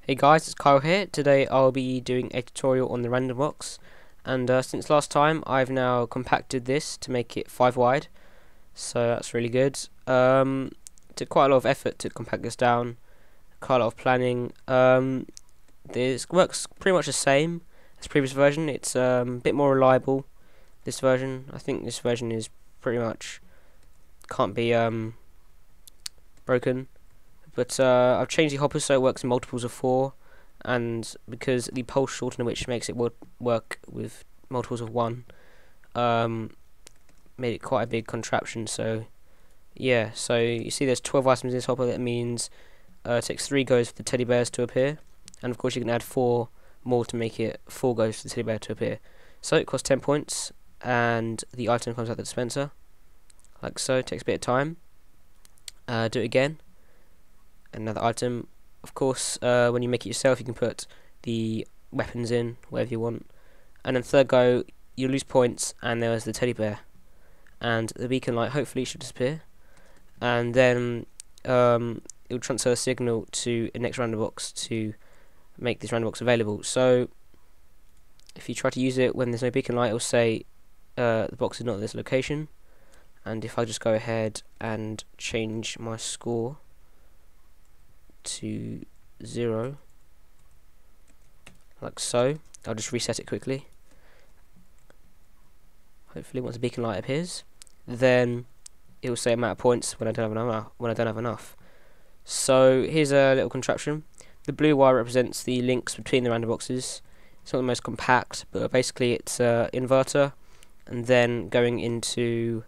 Hey guys, it's Kyle here. Today I'll be doing a tutorial on the random box, and since last time I've now compacted this to make it 5 wide, so that's really good. Took quite a lot of effort to compact this down, quite a lot of planning. This works pretty much the same as the previous version. It's a bit more reliable, this version. I think this version is pretty much can't be broken. But I've changed the hopper so it works in multiples of 4, and because the pulse shortener, which makes it work with multiples of 1, made it quite a big contraption. So yeah, so you see there's 12 items in this hopper. That means it takes 3 goes for the teddy bears to appear, and of course you can add 4 more to make it 4 goes for the teddy bear to appear. So it costs 10 points, and the item comes out the dispenser, like so. It takes a bit of time. Do it again. Another item. Of course, when you make it yourself, you can put the weapons in wherever you want. And then third go, you lose points, and there's the teddy bear, and the beacon light hopefully should disappear, and then it will transfer a signal to the next random box to make this random box available. So if you try to use it when there's no beacon light, it will say the box is not at this location. And if I just go ahead and change my score to 0, like so, I'll just reset it quickly. Hopefully once the beacon light appears, then it will say amount of points when I don't have enough. So here's a little contraption. The blue wire represents the links between the random boxes. It's not the most compact, but basically it's an inverter and then going into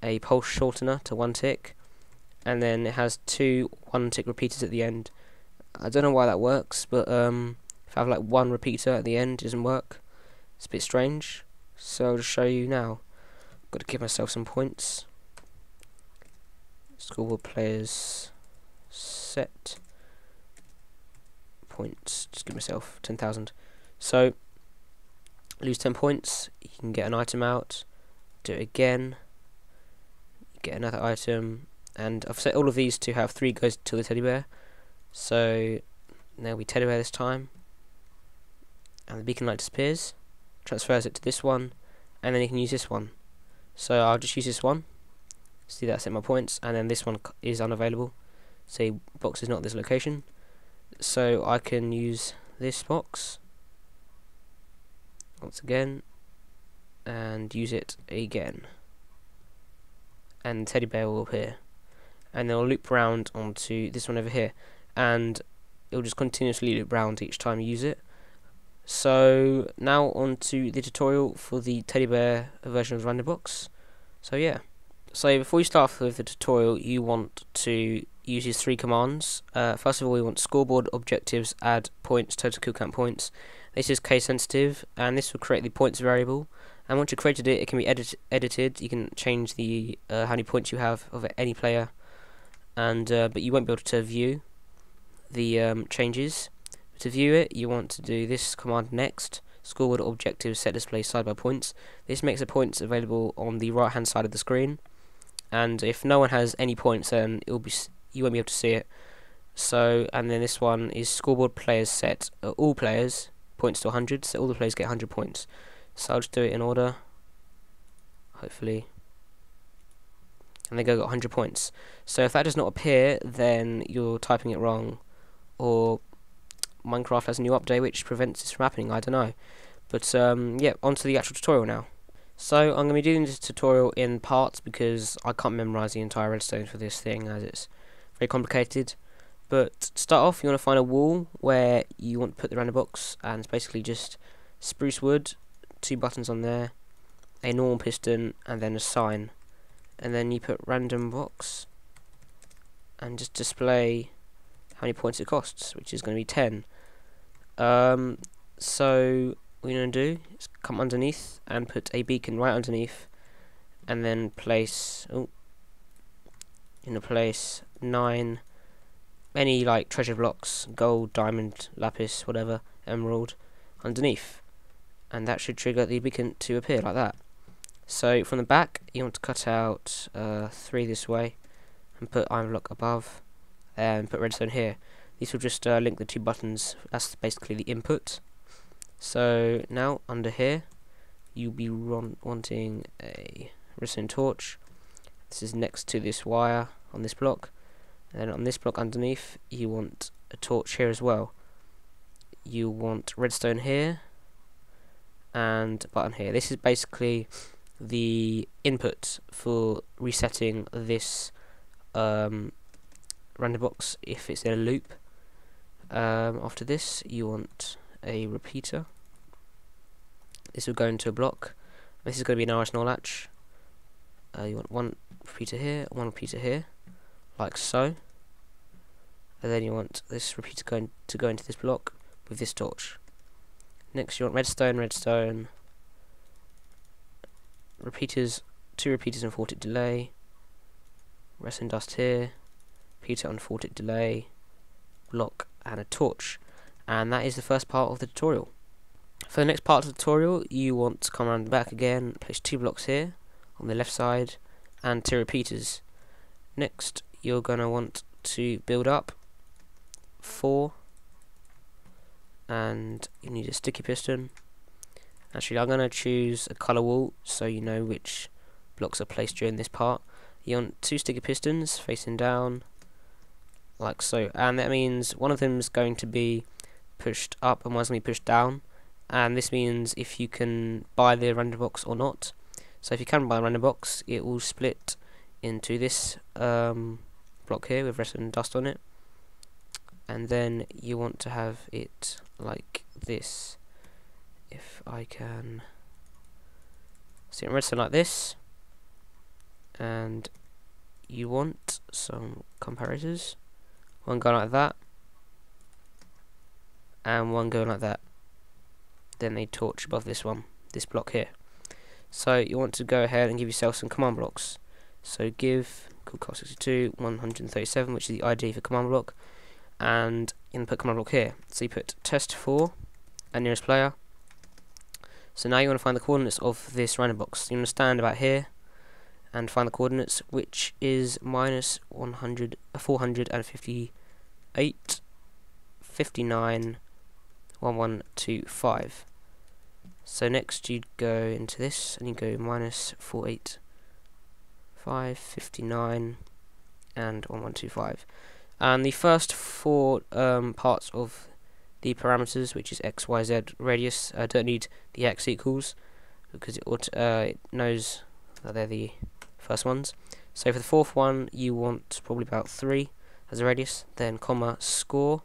a pulse shortener to 1 tick, and then it has 2 1-tick repeaters at the end. I don't know why that works, but if I have like 1 repeater at the end, it doesn't work. It's a bit strange, so I'll just show you now. Got to give myself some points. Scoreboard players set points. Just give myself 10,000. So lose 10 points. You can get an item out. Do it again. Get another item. And I've set all of these to have 3 goes to the teddy bear. So now we teddy bear this time, and the beacon light disappears, transfers it to this one, and then you can use this one. So I'll just use this one. See, that I set my points, and then this one is unavailable. Say box is not at this location. So I can use this box once again and use it again, and the teddy bear will appear. And then I'll loop round onto this one over here, and it'll just continuously loop round each time you use it. So now onto the tutorial for the teddy bear version of the random box. So yeah, so before you start off with the tutorial, you want to use these 3 commands. First of all, you want scoreboard objectives add points total kill count points. This is case sensitive, and this will create the points variable. And once you've created it, it can be edited. You can change the how many points you have of any player, and but you won't be able to view the changes. To view it, you want to do this command next. Scoreboard objectives set display side by points. This makes the points available on the right hand side of the screen, and if no one has any points, then you won't be able to see it. So, and then this one is scoreboard players set all players points to 100, so all the players get 100 points. So I'll just do it in order, hopefully, and they got 100 points. So if that does not appear, then you're typing it wrong, or Minecraft has a new update which prevents this from happening. I don't know. But yeah, onto the actual tutorial now. So I'm going to be doing this tutorial in parts because I can't memorize the entire redstone for this thing, as it's very complicated. But to start off, you want to find a wall where you want to put the random box, and it's basically just spruce wood, 2 buttons on there, a normal piston, and then a sign. And then you put random box and just display how many points it costs, which is going to be 10. So what you're going to do is come underneath and put a beacon right underneath, and then place place 9 any like treasure blocks, gold, diamond, lapis, whatever, emerald, underneath, and that should trigger the beacon to appear like that. So from the back, you want to cut out 3 this way, and put iron block above, and put redstone here. This will just link the two buttons. That's basically the input. So now under here, you'll be wanting a redstone torch. This is next to this wire on this block, and on this block underneath, you want a torch here as well. You want redstone here and a button here. This is basically the input for resetting this random box if it's in a loop. After this, you want a repeater. This will go into a block. This is going to be an RS NOR latch. You want one repeater here, one repeater here, like so. And then you want this repeater to go into this block with this torch. Next, you want redstone, repeaters, 2 repeaters and 4-tick delay, redstone dust here, repeater on 4-tick delay, block, and a torch. And that is the first part of the tutorial. For the next part of the tutorial, you want to come around the back again, place 2 blocks here on the left side, and 2 repeaters. Next, you're going to want to build up 4, and you need a sticky piston. Actually, I'm going to choose a color wall so you know which blocks are placed during this part. You want 2 sticky pistons facing down, like so, and that means one of them is going to be pushed up and one's going to be pushed down, and this means if you can buy the random box or not. So if you can buy a random box, it will split into this block here with redstone dust on it, and then you want to have it like this. If I can see it redstone like this, and you want some comparators, one going like that and one going like that, then they torch above this block here. So you want to go ahead and give yourself some command blocks. So give coolcast62 137, which is the ID for command block, and input command block here. So you put test4 and nearest player. So now you want to find the coordinates of this random box. You want to stand about here and find the coordinates, which is minus 458 59 1125. So next you'd go into this and you go minus 485 59 and 1125. And the first 4 parts of the parameters, which is x, y, z, radius, don't need the x equals because it knows that they're the first ones. So for the 4th one, you want probably about 3 as a radius, then comma score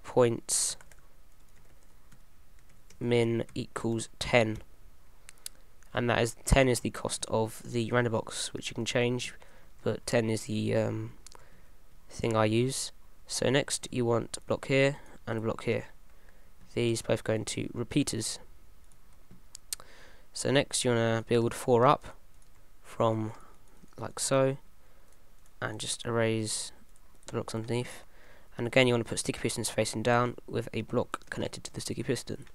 points min equals 10, and that is 10 is the cost of the random box, which you can change, but 10 is the thing I use. So next you want a block here and a block here. These both go into repeaters. So next you want to build 4 up from like so, and just erase the blocks underneath. And again you want to put sticky pistons facing down with a block connected to the sticky piston.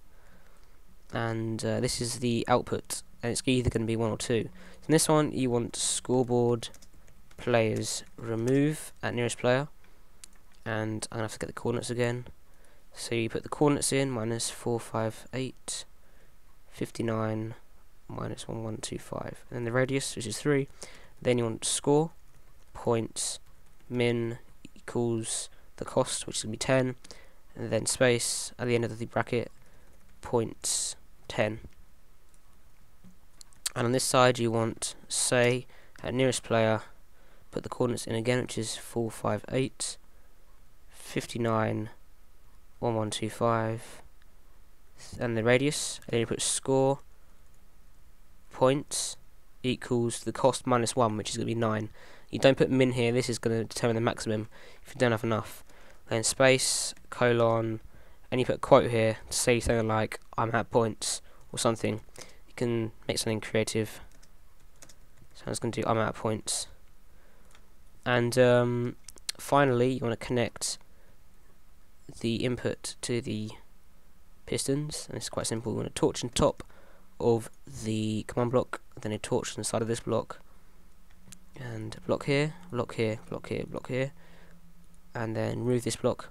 And this is the output, and it's either going to be 1 or 2. So in this one you want scoreboard players remove at nearest player, and I'm going to have to get the coordinates again. So you put the coordinates in, minus 458 59 minus 1125, and then the radius, which is 3. Then you want score points min equals the cost, which is going to be 10, and then space at the end of the bracket points 10. And on this side you want say at nearest player, put the coordinates in again, which is 458 59 1125, and the radius, and then you put score points equals the cost minus 1, which is going to be 9. You don't put min here, this is going to determine the maximum if you don't have enough. Then space, colon, and you put a quote here to say something like I'm at points or something. You can make something creative. So I'm just going to do I'm at points. And finally you want to connect the input to the pistons, and it's quite simple. You want a torch on top of the command block, then a torch on the side of this block, and block here, block here, block here, block here, and then remove this block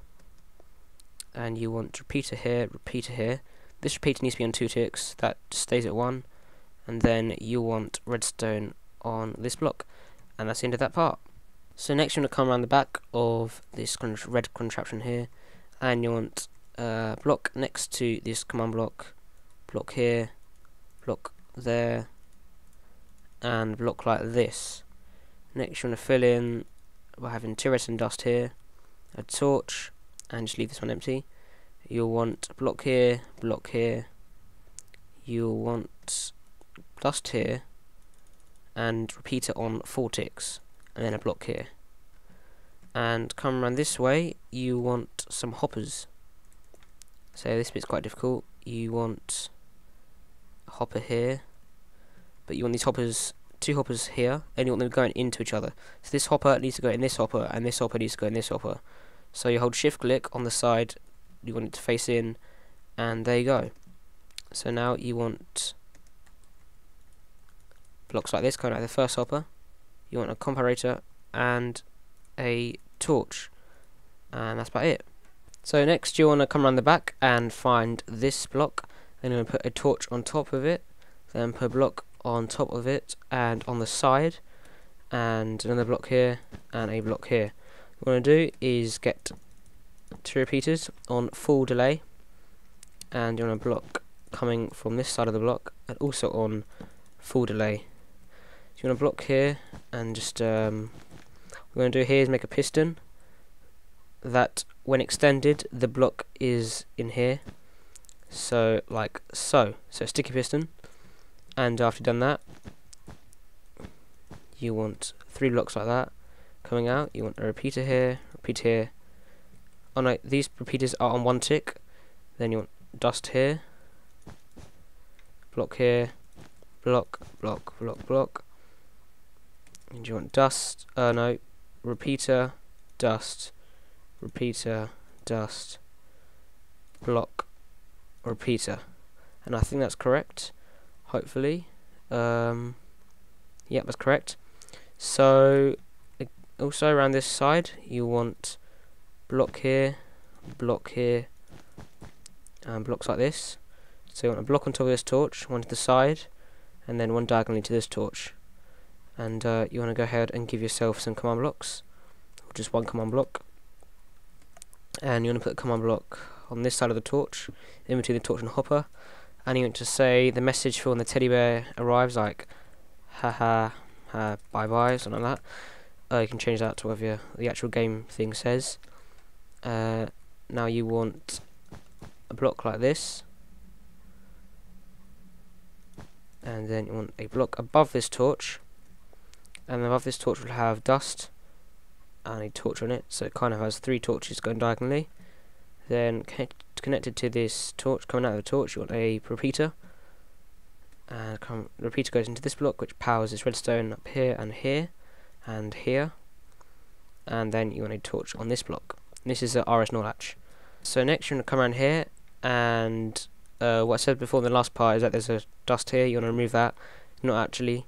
and you want repeater here, repeater here. This repeater needs to be on 2 ticks, that stays at 1, and then you want redstone on this block, and that's the end of that part. So next you want to come around the back of this red contraption here, and you want a block next to this command block, block here, block there, and block like this. Next you want to fill in by having 2 redstone dust here, a torch, and just leave this one empty. You'll want a block here, you'll want dust here, and repeater on 4 ticks, and then a block here. And come around this way, you want some hoppers. So this bit's quite difficult. You want a hopper here, but you want these hoppers, 2 hoppers here, and you want them going into each other. So this hopper needs to go in this hopper, and this hopper needs to go in this hopper. So you hold shift click on the side, you want it to face in, and there you go. So now you want blocks like this coming out of the first hopper. You want a comparator and a torch, and that's about it. So next you want to come around the back and find this block, and you're going to put a torch on top of it, then put a block on top of it and on the side, and another block here and a block here. What you want to do is get 2 repeaters on full delay, and you want a block coming from this side of the block and also on full delay. So you want a block here, and just what we're going to do here is make a piston that when extended the block is in here, so like so. So sticky piston, and after you've done that you want 3 blocks like that coming out. You want a repeater here, repeater here. Oh no, these repeaters are on 1 tick. Then you want dust here, block here, block, block, block, block. And you want dust, no, repeater, dust, repeater, dust, block, repeater. And I think that's correct, hopefully. Yep, that's correct. So also around this side you want block here, and blocks like this. So you want a block on top of this torch, one to the side, and then one diagonally to this torch. And you want to go ahead and give yourself some command blocks, or just 1 command block. And you want to put a command block on this side of the torch, in between the torch and hopper. And you want to say the message for when the teddy bear arrives, like haha, bye bye, something like that. You can change that to whatever the actual game thing says. Now you want a block like this, and then you want a block above this torch, and above this torch will have dust and a torch on it, so it kind of has 3 torches going diagonally. Then connected to this torch, coming out of the torch, you want a repeater, and the repeater goes into this block, which powers this redstone up here and here and here. And then you want a torch on this block. This is a RS NOR latch. So next you're going to come around here, and what I said before in the last part is that there's a dust here. You want to remove that. Not actually.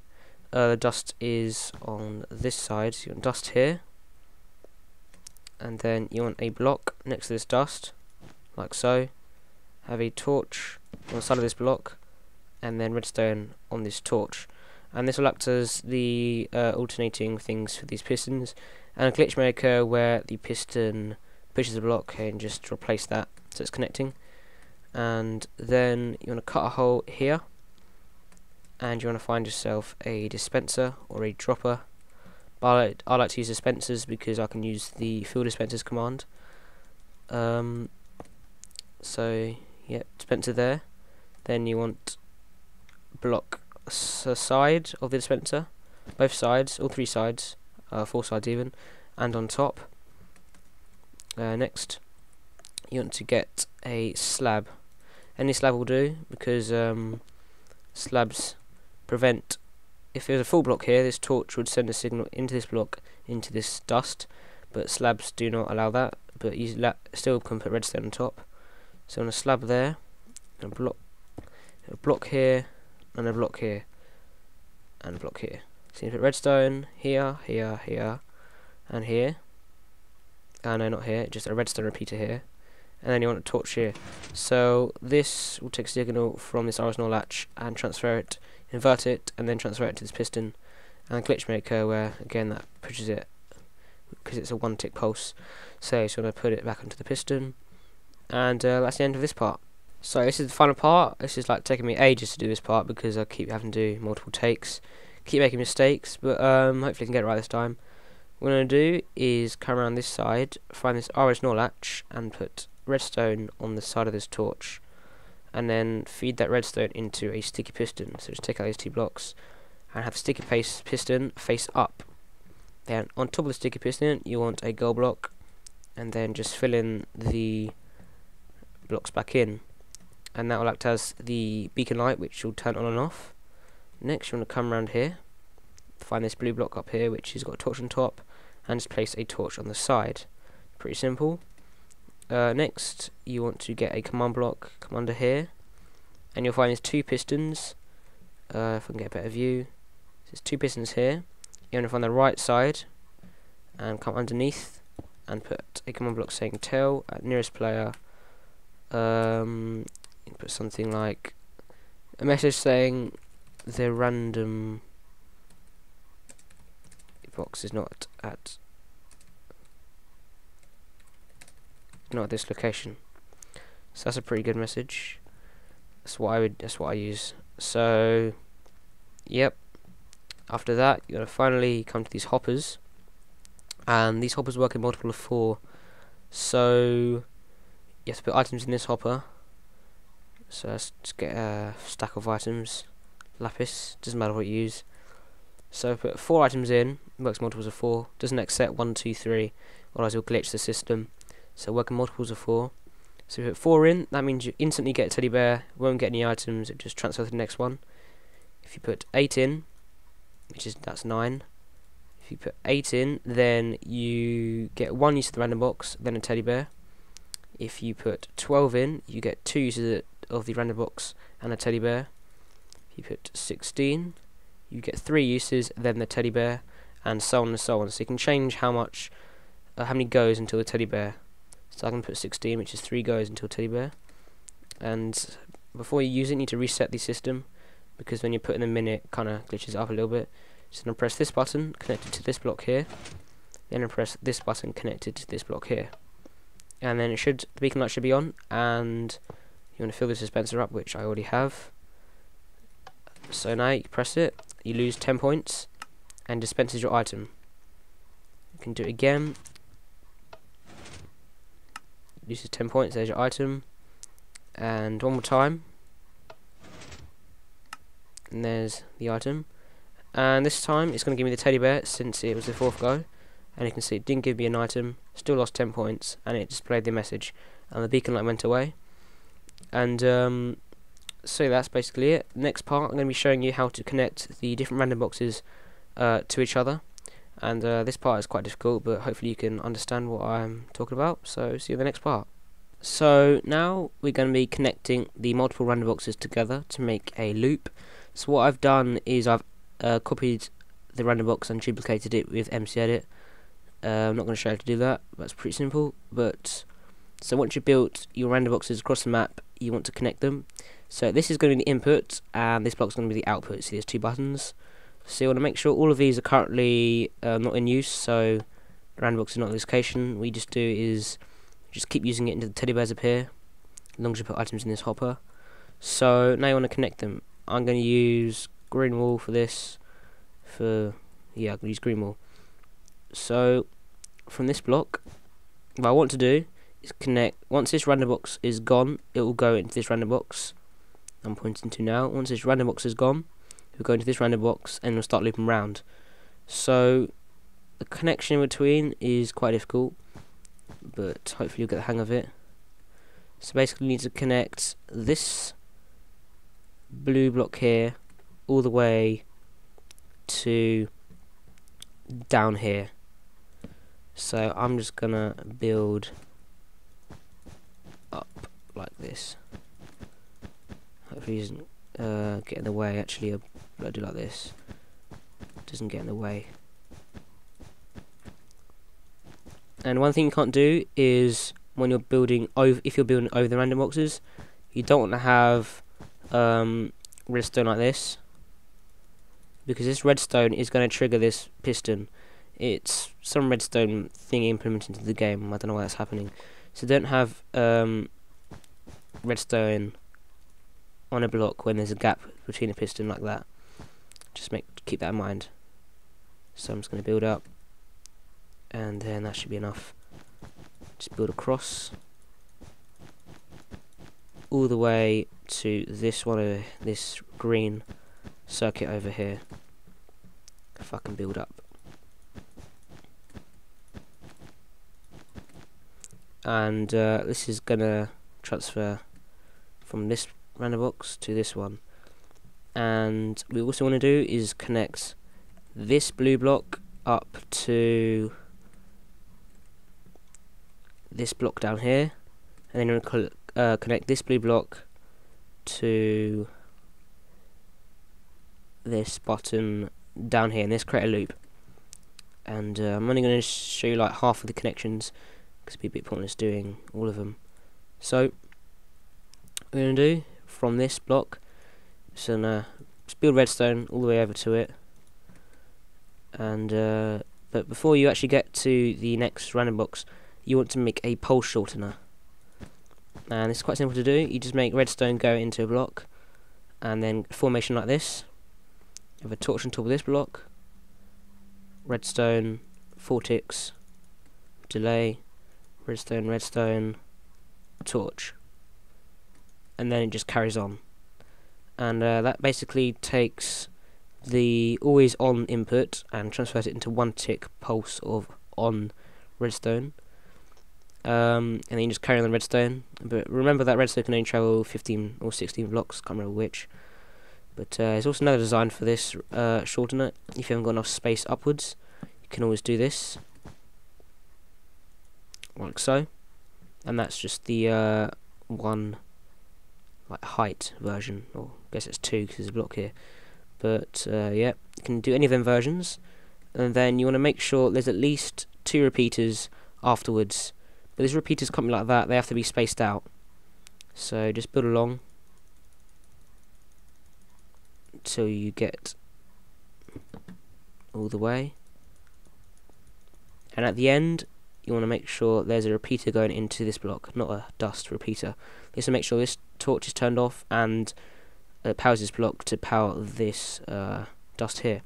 The dust is on this side, so you want dust here, and then you want a block next to this dust, like so. Have a torch on the side of this block, and then redstone on this torch. And this will act as the alternating things for these pistons, and a glitch may occur where the piston pushes a block and just replace that so it's connecting. And then you want to cut a hole here, and you want to find yourself a dispenser or a dropper. But I like to use dispensers because I can use the fill dispensers command. So yeah, dispenser there. Then you want block side of the dispenser, both sides, all 3 sides, 4 sides even, and on top. Next you want to get a slab. Any slab will do, because slabs prevent, if there's a full block here, this torch would send a signal into this block, into this dust, but slabs do not allow that, but you still can put redstone on top. So on a slab there, a block here, and a block here, and a block here. So you put redstone here, here, here, and here. No, not here, just a redstone repeater here, and then you want a torch here. So this will take a signal from this RS0 latch and transfer it, invert it, and then transfer it to this piston. And the glitch maker, where again that pushes it because it's a one tick pulse. So I'm going to put it back onto the piston, and that's the end of this part. So this is the final part. This is like taking me ages to do this part because I keep having to do multiple takes, keep making mistakes, but hopefully I can get it right this time. What I'm going to do is come around this side, find this RS0 latch, and put redstone on the side of this torch, and then feed that redstone into a sticky piston. So just take out these two blocks and have the sticky piston face up. Then on top of the sticky piston you want a gold block, and then just fill in the blocks back in, and that will act as the beacon light which will turn on and off. Next you want to come around here, find this blue block up here which has got a torch on top, and just place a torch on the side. Pretty simple. Next you want to get a command block, come under here, and you'll find there's two pistons. If I can get a better view, there's two pistons here. You want to find the right side and come underneath and put a command block saying tell at nearest player. You can put something like a message saying the random box is not at this location. So that's a pretty good message. That's what I use. So yep. After that you're gonna finally come to these hoppers, and these hoppers work in multiple of 4. So you have to put items in this hopper. So let's just get a stack of items, lapis, doesn't matter what you use. So put 4 items in, works multiples of 4, doesn't accept 1, 2, 3, otherwise it will glitch the system. So work in multiples of 4. So if you put 4 in, that means you instantly get a teddy bear, won't get any items, it just transfers to the next one. If you put 8 in, that's 9. If you put 8 in, then you get 1 use of the random box, then a teddy bear. If you put 12 in, you get 2 uses of the random box and a teddy bear. If you put 16, you get 3 uses, then the teddy bear, and so on and so on. So you can change how many goes until the teddy bear. So I can put 16, which is 3 goes until teddy bear. And before you use it, you need to reset the system, because when you put in the minute, it kind of glitches it up a little bit. So I'm going to press this button connected to this block here, then I press this button connected to this block here, and then the beacon light should be on, and you want to fill this dispenser up, which I already have. So now you press it, you lose 10 points, and dispenses your item. You can do it again, loses 10 points, there's your item, and one more time, and there's the item. And this time it's going to give me the teddy bear, since it was the 4th go, and you can see it didn't give me an item, still lost 10 points, and it displayed the message, and the beacon light went away. And so that's basically it. Next part I'm going to be showing you how to connect the different random boxes to each other, and this part is quite difficult, but hopefully you can understand what I'm talking about. So see you in the next part. So now we're going to be connecting the multiple random boxes together to make a loop. So what I've done is I've copied the random box and duplicated it with MCEdit. I'm not going to show you how to do that, that's pretty simple. But so once you've built your random boxes across the map, you want to connect them. So this is going to be the input, and this block is going to be the output. See, there's 2 buttons. So you want to make sure all of these are currently not in use, so the random box is not in this location. What you just do is just keep using it until the teddy bears appear, as long as you put items in this hopper. So now you want to connect them. I'm going to use green wool for this. I'm going to use green wool. So from this block, what I want to do is connect. Once this random box is gone, it will go into this random box I'm pointing to now. Once this random box is gone, we'll go into this random box and we'll start looping round. So the connection in between is quite difficult, but hopefully you'll get the hang of it. So basically you need to connect this blue block here all the way to down here. So I'm just gonna build up like this. Hopefully it doesn't get in the way. Actually, I'll do like this. It doesn't get in the way. And one thing you can't do is when you're building over, if you're building over the random boxes, you don't want to have redstone like this, because this redstone is going to trigger this piston. It's some redstone thing implemented into the game. I don't know why that's happening. So don't have redstone on a block when there's a gap between a piston like that. Just keep that in mind. So I'm just going to build up, and then that should be enough. Just build across all the way to this one, this green circuit over here. If I can build up. And this is gonna transfer from this random box to this one. And what we also want to do is connect this blue block up to this block down here, and then we're going to connect this blue block to this button down here, and this create a loop. And I'm only going to show you like half of the connections, because it'd be a bit pointless doing all of them. So what we're going to do from this block, so just build redstone all the way over to it, and but before you actually get to the next random box, you want to make a pulse shortener. And it's quite simple to do. You just make redstone go into a block, and then formation like this. You have a torch on top of this block, redstone, 4 ticks, delay, redstone, redstone, torch, and then it just carries on. And that basically takes the always on input and transfers it into 1 tick pulse of on redstone. And then you just carry on the redstone. But remember that redstone can only travel 15 or 16 blocks, can't remember which. But there's also another design for this shortener. If you haven't got enough space upwards, you can always do this, like so. And that's just the one like height version, or I guess it's 2 because there's a block here. But yeah, you can do any of them versions, and then you want to make sure there's at least 2 repeaters afterwards. But these repeaters can't be like that, they have to be spaced out. So just build along until you get all the way, and at the end you want to make sure there's a repeater going into this block, not a dust repeater. This will make sure this torch is turned off, and it powers this block to power this dust here.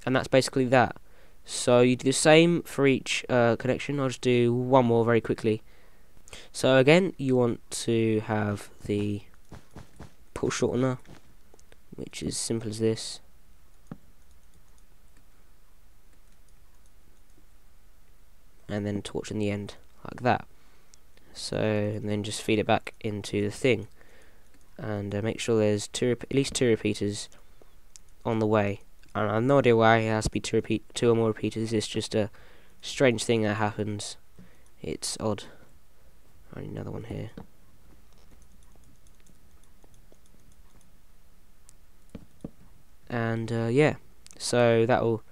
And that's basically that. So you do the same for each connection. I'll just do one more very quickly. So again, you want to have the pulse shortener, which is simple as this. And then torch in the end, like that. So, and then just feed it back into the thing. And make sure there's at least 2 repeaters on the way. And I have no idea why it has to be 2 or more repeaters. It's just a strange thing that happens. It's odd. I need another one here. And yeah, so that will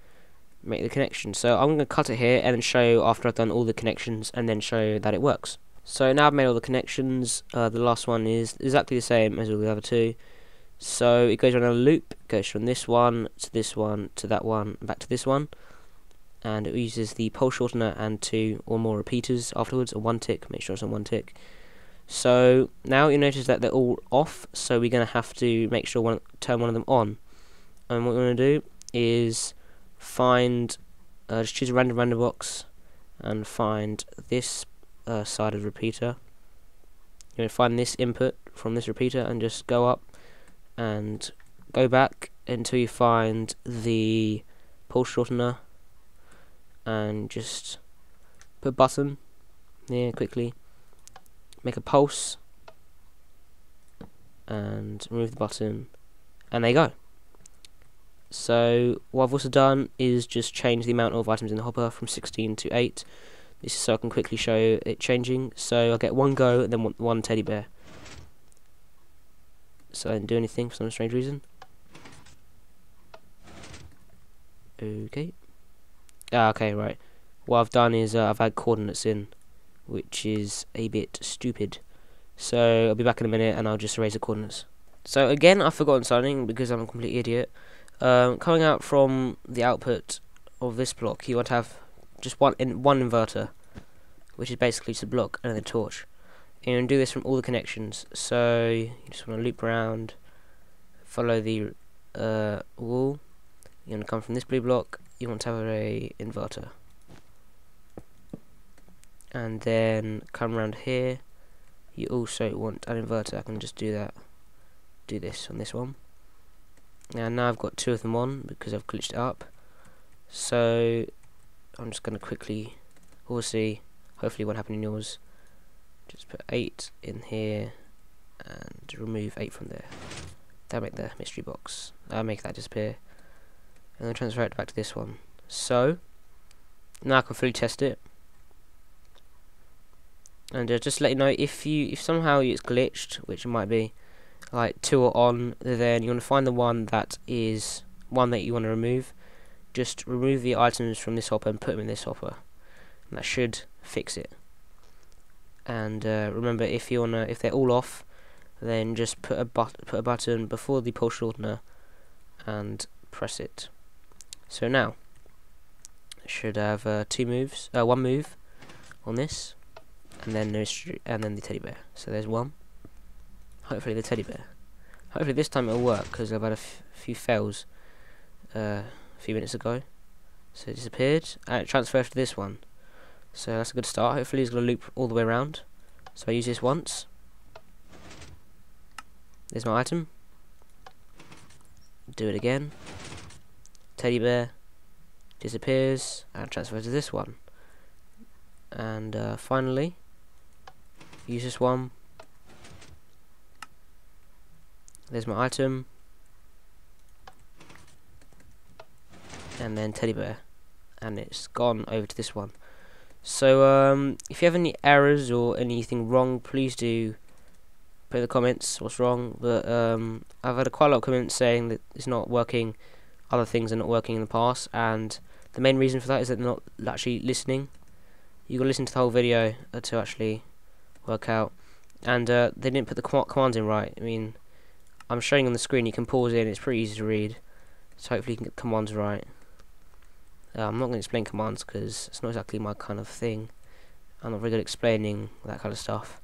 make the connection. So I'm going to cut it here and then show you after I've done all the connections, and then show you that it works. So now I've made all the connections. The last one is exactly the same as all the other 2. So it goes around a loop, goes from this one to that one, back to this one, and it uses the pulse shortener and 2 or more repeaters afterwards, or 1 tick, make sure it's on 1 tick. So now you notice that they're all off, so we're going to have to make sure turn one of them on. And what we're going to do is find, just choose a random box and find this side of the repeater. You're going to find this input from this repeater and just go up and go back until you find the pulse shortener, and just put a button here quickly, make a pulse, and remove the button, and there you go. So what I've also done is just change the amount of items in the hopper from 16 to 8. This is so I can quickly show it changing. So I'll get 1 go and then 1 teddy bear. So I didn't do anything for some strange reason. Okay. Okay, right. What I've done is I've had coordinates in which is a bit stupid. So I'll be back in a minute and I'll just erase the coordinates. So again, I've forgotten something because I'm a complete idiot. Coming out from the output of this block, you want to have just one inverter, which is basically just a block and a torch. And you want to do this from all the connections. So you just want to loop around, follow the wall. You want to come from this blue block. You want to have a inverter, and then come around here. You also want an inverter. I can just do this on this one. And now I've got two of them on because I've glitched it up. So I'm just going to quickly, we'll see, hopefully what happened in yours. Just put 8 in here and remove 8 from there. That'll make the mystery box. I'll make that disappear. And then transfer it back to this one. So now I can fully test it. And just to let you know, if somehow it's glitched, which it might be, like 2 are on, then you want to find the one that is one that you want to remove. Just remove the items from this hopper and put them in this hopper, and that should fix it. And remember, if they're all off, then just put a button before the pulse shortener and press it. So now I should have one move on this, and then the teddy bear. So there's one. Hopefully the teddy bear. Hopefully this time it'll work, because I've had a few fails a few minutes ago. So it disappeared and it transfers to this one. So that's a good start. Hopefully it's going to loop all the way around. So I use this once. There's my item. Do it again. Teddy bear disappears and transfers to this one. And finally, use this one. There's my item. And then teddy bear. And it's gone over to this one. So if you have any errors or anything wrong, please do put in the comments what's wrong. But I've had quite a lot of comments saying that it's not working, other things are not working in the past, and the main reason for that is that they're not actually listening. You gotta listen to the whole video to actually work out. And they didn't put the commands in right. I mean, I'm showing on the screen, you can pause it, it's pretty easy to read. So hopefully you can get the commands right. I'm not going to explain commands because it's not exactly my kind of thing. I'm not very good at explaining that kind of stuff.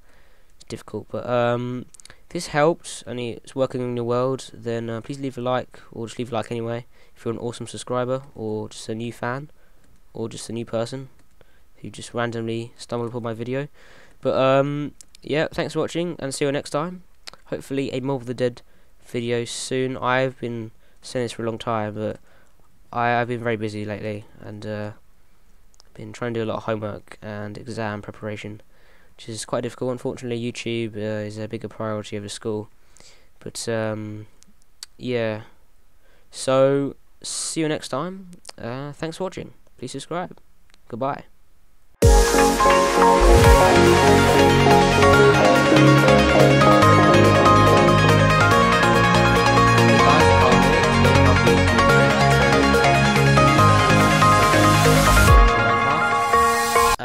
It's difficult, but if this helped and it's working in your world, then please leave a like, or just leave a like anyway if you're an awesome subscriber, or just a new fan, or just a new person who just randomly stumbled upon my video. But yeah, thanks for watching, and see you next time. Hopefully a Mob of the Dead video soon. I've been saying this for a long time, but I've been very busy lately, and been trying to do a lot of homework and exam preparation, which is quite difficult. Unfortunately, YouTube is a bigger priority over school. But yeah, so see you next time. Thanks for watching. Please subscribe. Goodbye.